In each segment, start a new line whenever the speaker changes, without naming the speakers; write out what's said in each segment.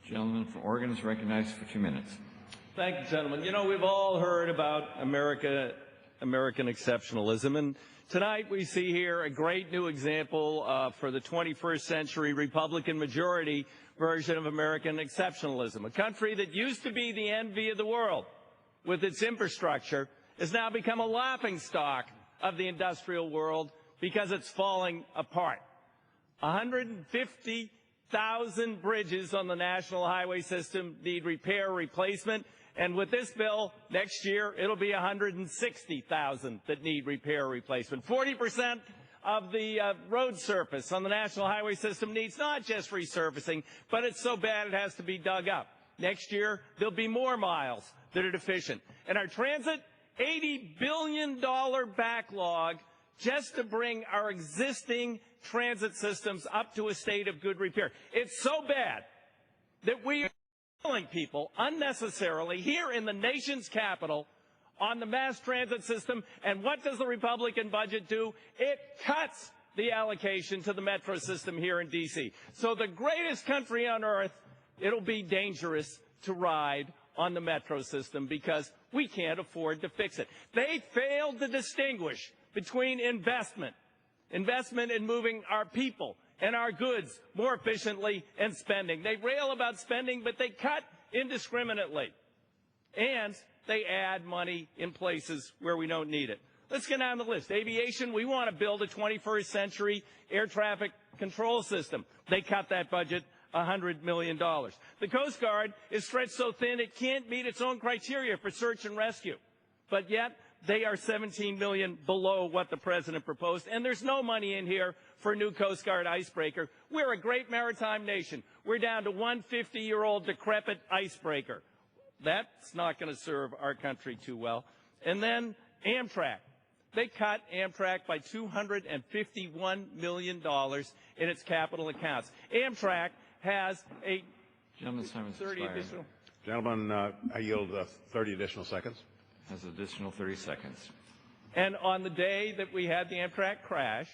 Gentleman from Oregon is recognized for 2 minutes.
Thank you, gentlemen. You know, we've all heard about American exceptionalism, and tonight we see here a great new example for the 21st century Republican majority version of American exceptionalism. A country that used to be the envy of the world with its infrastructure has now become a laughingstock of the industrial world because it's falling apart. 150,000 bridges on the national highway system need repair or replacement, and with this bill, next year, it'll be 160,000 that need repair or replacement. 40% of the road surface on the national highway system needs not just resurfacing, but it's so bad it has to be dug up. Next year, there'll be more miles that are deficient. And our transit, $80 billion backlog just to bring our existing transit systems up to a state of good repair. It's so bad that we are killing people unnecessarily here in the nation's capital on the mass transit system. And what does the Republican budget do? It cuts the allocation to the metro system here in D.C. So the greatest country on earth, it'll be dangerous to ride on the metro system because we can't afford to fix it. They failed to distinguish between investment in moving our people and our goods more efficiently, and spending. They rail about spending, but they cut indiscriminately. And they add money in places where we don't need it. Let's get down the list. Aviation, we want to build a 21st century air traffic control system. They cut that budget $100 million. The Coast Guard is stretched so thin it can't meet its own criteria for search and rescue. But yet, they are $17 million below what the president proposed, and there's no money in here for a new Coast Guard icebreaker. We're a great maritime nation. We're down to one 50-year-old decrepit icebreaker. That's not going to serve our country too well. And then Amtrak. They cut Amtrak by $251 million in its capital accounts. Amtrak has a
Gentleman's time has
30
expired.
additional.
Gentlemen, I yield 30 additional seconds.
Has additional 30 seconds.
And on the day that we had the Amtrak crash,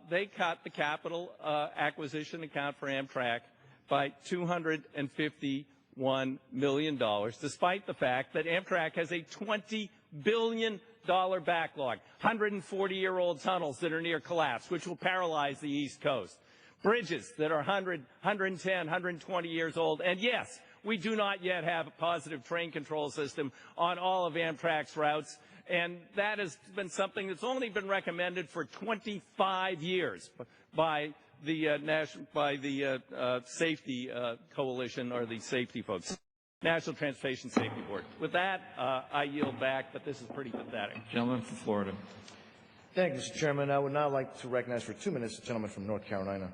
they cut the capital acquisition account for Amtrak by $251 million, despite the fact that Amtrak has a $20 billion backlog, 140-year-old tunnels that are near collapse, which will paralyze the East Coast, bridges that are 100, 110, 120 years old, and yes, we do not yet have a positive train control system on all of Amtrak's routes, and that has been something that's only been recommended for 25 years by the safety coalition, or the safety folks, National Transportation Safety Board. With that, I yield back, but this is pretty pathetic.
Gentleman from Florida.
Thank you, Mr. Chairman. I would now like to recognize for 2 minutes the gentleman from North Carolina.